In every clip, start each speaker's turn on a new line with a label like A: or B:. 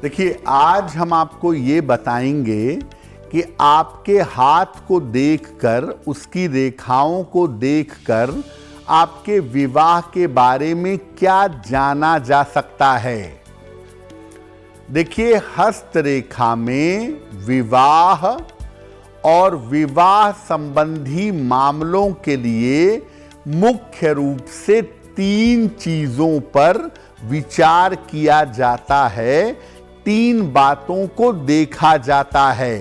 A: देखिए, आज हम आपको ये बताएंगे कि आपके हाथ को देखकर, उसकी रेखाओं को देखकर आपके विवाह के बारे में क्या जाना जा सकता है। देखिए, हस्तरेखा में विवाह और विवाह संबंधी मामलों के लिए मुख्य रूप से 3 चीजों पर विचार किया जाता है, 3 बातों को देखा जाता है।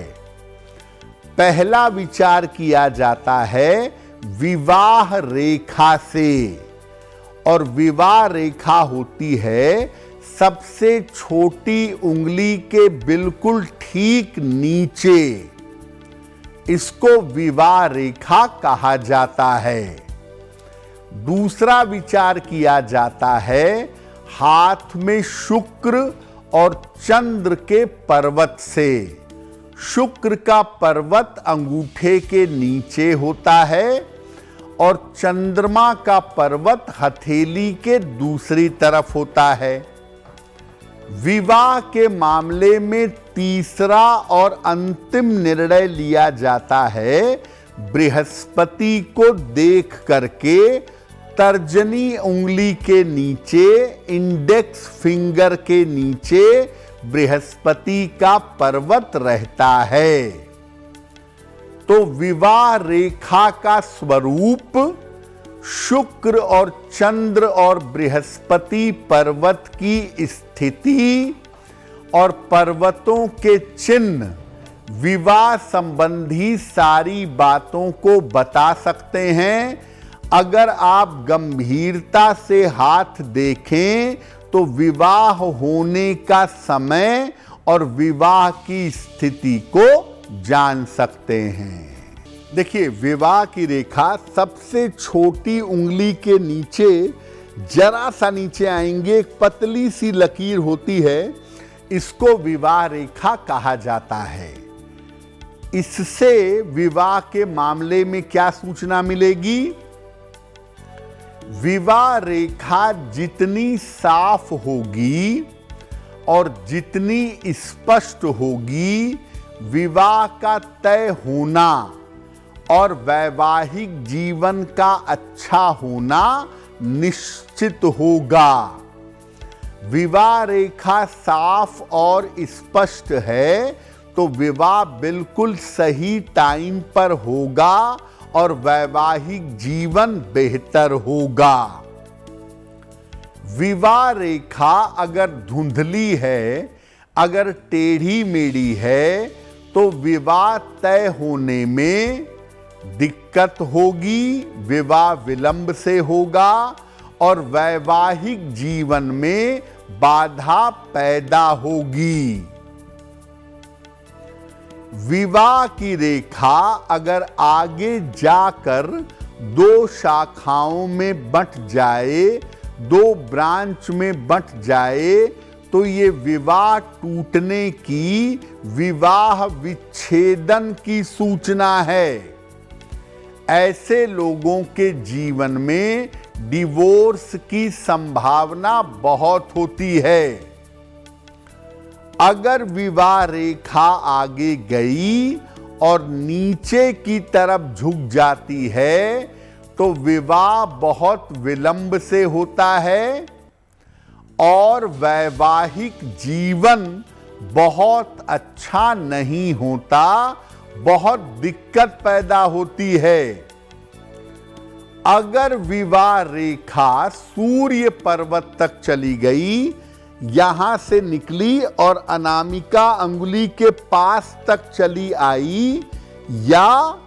A: पहला विचार किया जाता है विवाह रेखा से, और विवाह रेखा होती है सबसे छोटी उंगली के बिल्कुल ठीक नीचे। इसको विवाह रेखा कहा जाता है। दूसरा विचार किया जाता है हाथ में शुक्र और चंद्र के पर्वत से। शुक्र का पर्वत अंगूठे के नीचे होता है और चंद्रमा का पर्वत हथेली के दूसरी तरफ होता है। विवाह के मामले में तीसरा और अंतिम निर्णय लिया जाता है बृहस्पति को देख करके। तर्जनी उंगली के नीचे, इंडेक्स फिंगर के नीचे बृहस्पति का पर्वत रहता है। तो विवाह रेखा का स्वरूप शुक्र और चंद्र और बृहस्पति पर्वत की स्थिति और पर्वतों के चिन्ह विवाह संबंधी सारी बातों को बता सकते हैं। अगर आप गंभीरता से हाथ देखें तो विवाह होने का समय और विवाह की स्थिति को जान सकते हैं। देखिए, विवाह की रेखा सबसे छोटी उंगली के नीचे, जरा सा नीचे आएंगे, एक पतली सी लकीर होती है, इसको विवाह रेखा कहा जाता है। इससे विवाह के मामले में क्या सूचना मिलेगी? विवाह रेखा जितनी साफ होगी और जितनी स्पष्ट होगी, विवाह का तय होना और वैवाहिक जीवन का अच्छा होना निश्चित होगा। विवाह रेखा साफ और स्पष्ट है तो विवाह बिल्कुल सही टाइम पर होगा और वैवाहिक जीवन बेहतर होगा। विवाह रेखा अगर धुंधली है, अगर टेढ़ी मेढ़ी है, तो विवाह तय होने में दिक्कत होगी, विवाह विलंब से होगा और वैवाहिक जीवन में बाधा पैदा होगी। विवाह की रेखा अगर आगे जाकर 2 शाखाओं में बंट जाए, 2 ब्रांच में बंट जाए, तो ये विवाह टूटने की, विवाह विच्छेदन की सूचना है। ऐसे लोगों के जीवन में डिवोर्स की संभावना बहुत होती है। अगर विवाह रेखा आगे गई और नीचे की तरफ झुक जाती है तो विवाह बहुत विलंब से होता है और वैवाहिक जीवन बहुत अच्छा नहीं होता, बहुत दिक्कत पैदा होती है। अगर विवाह रेखा सूर्य पर्वत तक चली गई, यहां से निकली और अनामिका अंगुली के पास तक चली आई, या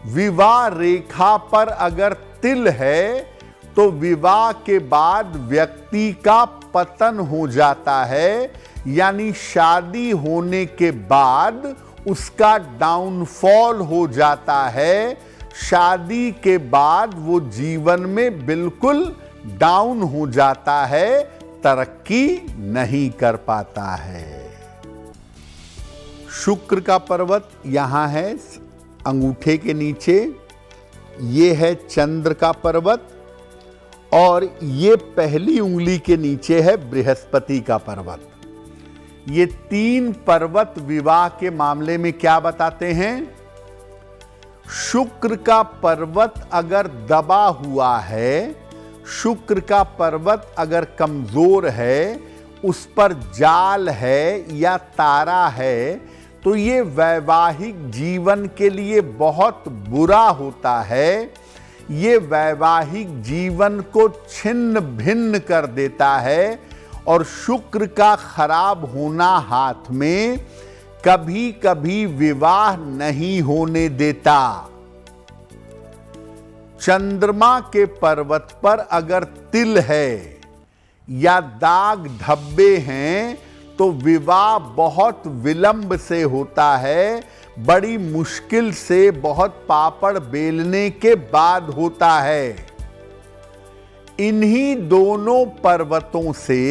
A: विवाह रेखा पर अगर तिल है तो विवाह के बाद व्यक्ति का पतन हो जाता है, यानी शादी होने के बाद उसका डाउनफॉल हो जाता है। शादी के बाद वो जीवन में बिल्कुल डाउन हो जाता है, तरक्की नहीं कर पाता है। शुक्र का पर्वत यहां है अंगूठे के नीचे, ये है चंद्र का पर्वत और ये पहली उंगली के नीचे है बृहस्पति का पर्वत। ये 3 पर्वत विवाह के मामले में क्या बताते हैं? शुक्र का पर्वत अगर दबा हुआ है, शुक्र का पर्वत अगर कमजोर है, उस पर जाल है या तारा है, तो ये वैवाहिक जीवन के लिए बहुत बुरा होता है। ये वैवाहिक जीवन को छिन्न भिन्न कर देता है और शुक्र का खराब होना हाथ में कभी कभी विवाह नहीं होने देता। चंद्रमा के पर्वत पर अगर तिल है या दाग धब्बे हैं तो विवाह बहुत विलंब से होता है, बड़ी मुश्किल से, बहुत पापड़ बेलने के बाद होता है। इन्हीं दोनों पर्वतों से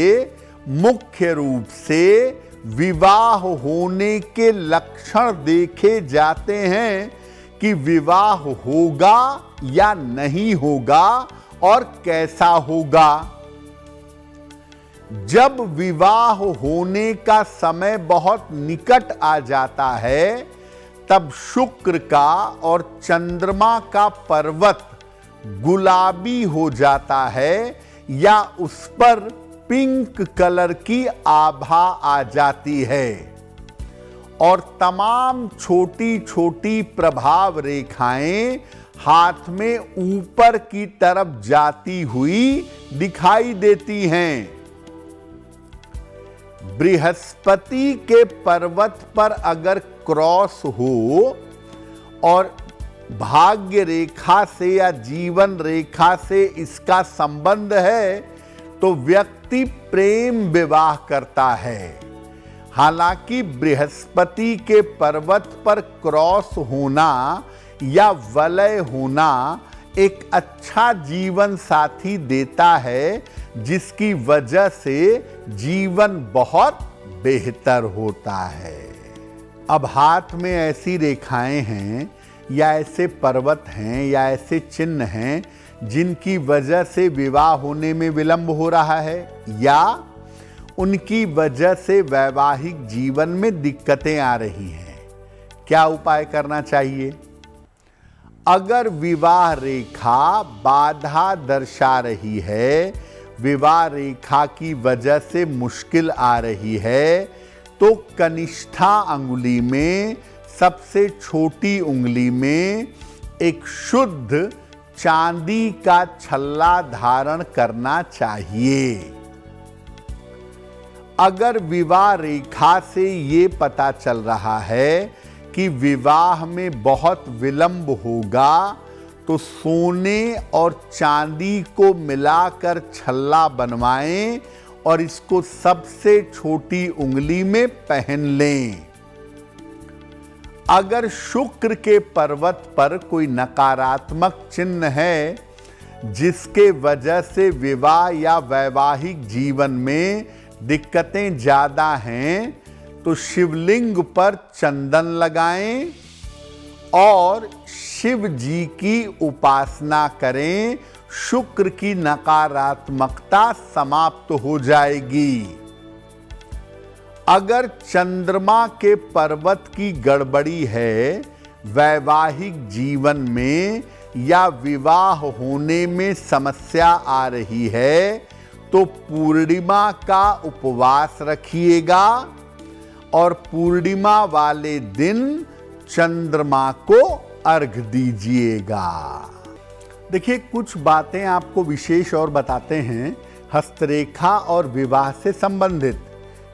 A: मुख्य रूप से विवाह होने के लक्षण देखे जाते हैं कि विवाह होगा या नहीं होगा और कैसा होगा। जब विवाह होने का समय बहुत निकट आ जाता है, तब शुक्र का और चंद्रमा का पर्वत गुलाबी हो जाता है या उस पर पिंक कलर की आभा आ जाती है और तमाम छोटी छोटी प्रभाव रेखाएं हाथ में ऊपर की तरफ जाती हुई दिखाई देती हैं। बृहस्पति के पर्वत पर अगर क्रॉस हो और भाग्य रेखा से या जीवन रेखा से इसका संबंध है तो व्यक्ति प्रेम विवाह करता है। हालांकि बृहस्पति के पर्वत पर क्रॉस होना या वलय होना एक अच्छा जीवन साथी देता है, जिसकी वजह से जीवन बहुत बेहतर होता है। अब हाथ में ऐसी रेखाएं हैं या ऐसे पर्वत हैं या ऐसे चिन्ह हैं जिनकी वजह से विवाह होने में विलंब हो रहा है या उनकी वजह से वैवाहिक जीवन में दिक्कतें आ रही हैं, क्या उपाय करना चाहिए? अगर विवाह रेखा बाधा दर्शा रही है, विवाह रेखा की वजह से मुश्किल आ रही है, तो कनिष्ठा अंगुली में, सबसे छोटी उंगली में एक शुद्ध चांदी का छल्ला धारण करना चाहिए। अगर विवाह रेखा से ये पता चल रहा है कि विवाह में बहुत विलंब होगा, तो सोने और चांदी को मिलाकर छल्ला बनवाएं और इसको सबसे छोटी उंगली में पहन लें। अगर शुक्र के पर्वत पर कोई नकारात्मक चिन्ह है जिसके वजह से विवाह या वैवाहिक जीवन में दिक्कतें ज्यादा हैं, तो शिवलिंग पर चंदन लगाएं और शिव जी की उपासना करें। शुक्र की नकारात्मकता समाप्त हो जाएगी। अगर चंद्रमा के पर्वत की गड़बड़ी है वैवाहिक जीवन में या विवाह होने में समस्या आ रही है, तो पूर्णिमा का उपवास रखिएगा और पूर्णिमा वाले दिन चंद्रमा को अर्घ दीजिएगा। देखिए, कुछ बातें आपको विशेष और बताते हैं हस्तरेखा और विवाह से संबंधित।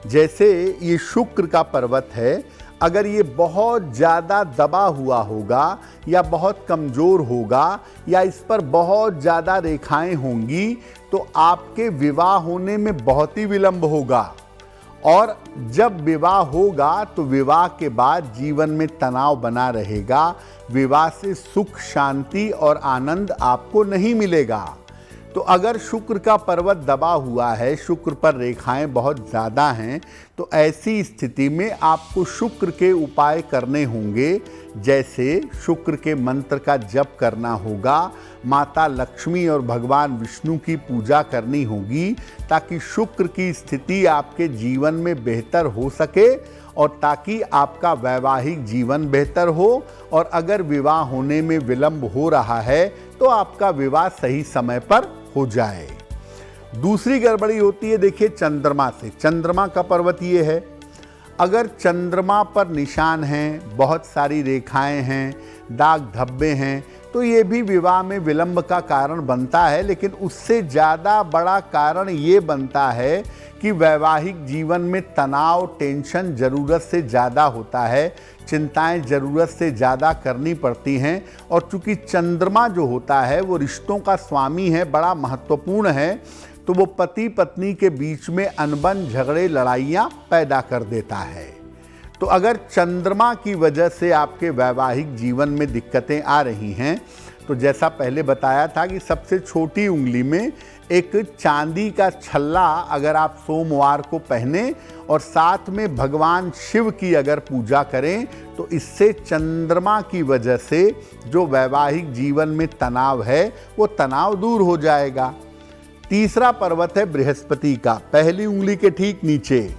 A: जैसे ये शुक्र का पर्वत है, अगर ये बहुत ज़्यादा दबा हुआ होगा या बहुत कमज़ोर होगा या इस पर बहुत ज़्यादा रेखाएं होंगी, तो आपके विवाह होने में बहुत ही विलंब होगा और जब विवाह होगा तो विवाह के बाद जीवन में तनाव बना रहेगा। विवाह से सुख, शांति और आनंद आपको नहीं मिलेगा। तो अगर शुक्र का पर्वत दबा हुआ है, शुक्र पर रेखाएं बहुत ज़्यादा हैं, तो ऐसी स्थिति में आपको शुक्र के उपाय करने होंगे, जैसे शुक्र के मंत्र का जप करना होगा, माता लक्ष्मी और भगवान विष्णु की पूजा करनी होगी, ताकि शुक्र की स्थिति आपके जीवन में बेहतर हो सके और ताकि आपका वैवाहिक जीवन बेहतर हो, और अगर विवाह होने में विलंब हो रहा है तो आपका विवाह सही समय पर हो जाए। दूसरी गड़बड़ी होती है, देखिए, चंद्रमा से। चंद्रमा का पर्वत ये है, अगर चंद्रमा पर निशान हैं, बहुत सारी रेखाएं हैं, दाग धब्बे हैं, तो ये भी विवाह में विलंब का कारण बनता है। लेकिन उससे ज़्यादा बड़ा कारण ये बनता है कि वैवाहिक जीवन में तनाव, टेंशन ज़रूरत से ज़्यादा होता है, चिंताएं ज़रूरत से ज़्यादा करनी पड़ती हैं। और चूंकि चंद्रमा जो होता है वो रिश्तों का स्वामी है, बड़ा महत्वपूर्ण है, तो वो पति पत्नी के बीच में अनबन, झगड़े, लड़ाइयाँ पैदा कर देता है। तो अगर चंद्रमा की वजह से आपके वैवाहिक जीवन में दिक्कतें आ रही हैं, तो जैसा पहले बताया था कि सबसे छोटी उंगली में एक चांदी का छल्ला अगर आप सोमवार को पहने और साथ में भगवान शिव की अगर पूजा करें, तो इससे चंद्रमा की वजह से जो वैवाहिक जीवन में तनाव है वो तनाव दूर हो जाएगा। तीसरा पर्वत है बृहस्पति का, पहली उंगली के ठीक नीचे।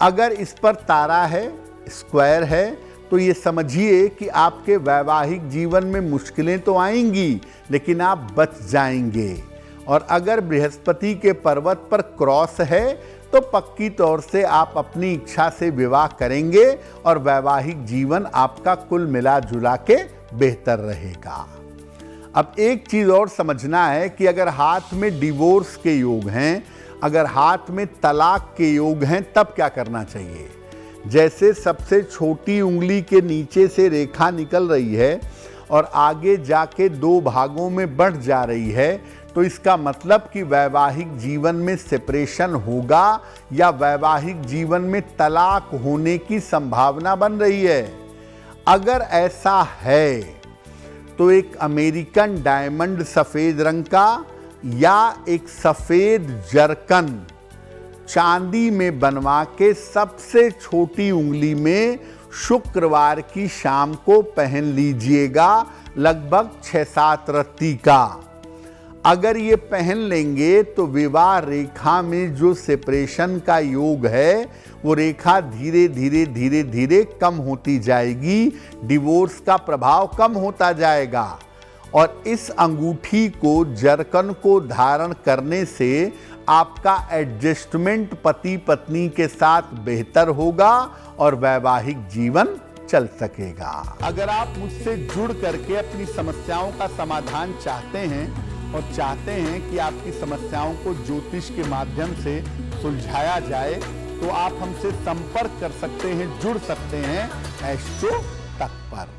A: अगर इस पर तारा है, स्क्वायर है, तो ये समझिए कि आपके वैवाहिक जीवन में मुश्किलें तो आएंगी, लेकिन आप बच जाएंगे। और अगर बृहस्पति के पर्वत पर क्रॉस है, तो पक्की तौर से आप अपनी इच्छा से विवाह करेंगे और वैवाहिक जीवन आपका कुल मिला जुला के बेहतर रहेगा। अब एक चीज़ और समझना है कि अगर हाथ में डिवोर्स के योग हैं, अगर हाथ में तलाक के योग हैं, तब क्या करना चाहिए। जैसे सबसे छोटी उंगली के नीचे से रेखा निकल रही है और आगे जाके दो भागों में बढ़ जा रही है, तो इसका मतलब कि वैवाहिक जीवन में सेपरेशन होगा या वैवाहिक जीवन में तलाक होने की संभावना बन रही है। अगर ऐसा है तो एक अमेरिकन डायमंड सफ़ेद रंग का या एक सफ़ेद जरकन चांदी में बनवा के सबसे छोटी उंगली में शुक्रवार की शाम को पहन लीजिएगा, लगभग 6-7 रत्ती का। अगर ये पहन लेंगे तो विवाह रेखा में जो सेपरेशन का योग है वो रेखा धीरे धीरे धीरे धीरे कम होती जाएगी, डिवोर्स का प्रभाव कम होता जाएगा। और इस अंगूठी को, जरकन को धारण करने से आपका एडजस्टमेंट पति पत्नी के साथ बेहतर होगा और वैवाहिक जीवन चल सकेगा। अगर आप मुझसे जुड़ करके अपनी समस्याओं का समाधान चाहते हैं और चाहते हैं कि आपकी समस्याओं को ज्योतिष के माध्यम से सुलझाया जाए, तो आप हमसे संपर्क कर सकते हैं, जुड़ सकते हैं एस्ट्रो तक पर।